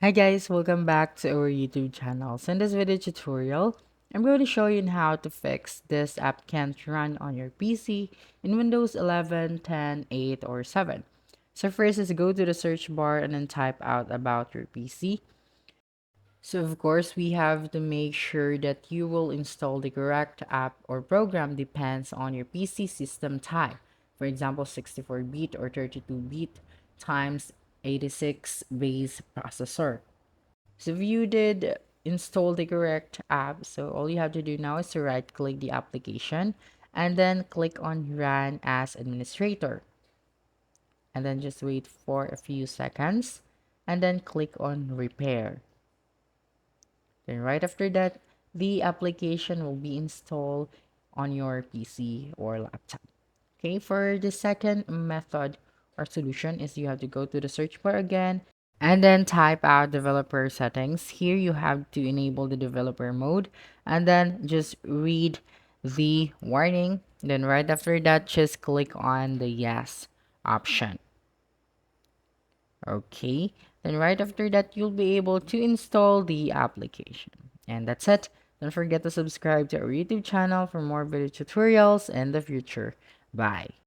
Hi guys, welcome back to our YouTube channel. So in this video tutorial, I'm going to show you on how to fix this app can't run on your PC in Windows 11, 10, 8, or 7. So first is go to the search bar and then type out about your PC. So of course, we have to make sure that you will install the correct app or program depends on your PC system type. For example, 64-bit or 32-bit times 86 base processor. So if you did install the correct app, so all you have to do now is to right click the application and then click on run as administrator and then just wait for a few seconds and then click on repair. Then right after that, the application will be installed on your PC or laptop. Okay, for the second method or solution is you have to go to the search bar again and then type out developer settings. Here you have to enable the developer mode and then just read the warning. Then right after that, just click on the yes option. Okay, then right after that, you'll be able to install the application. And that's it. Don't forget to subscribe to our YouTube channel for more video tutorials in the future. Bye.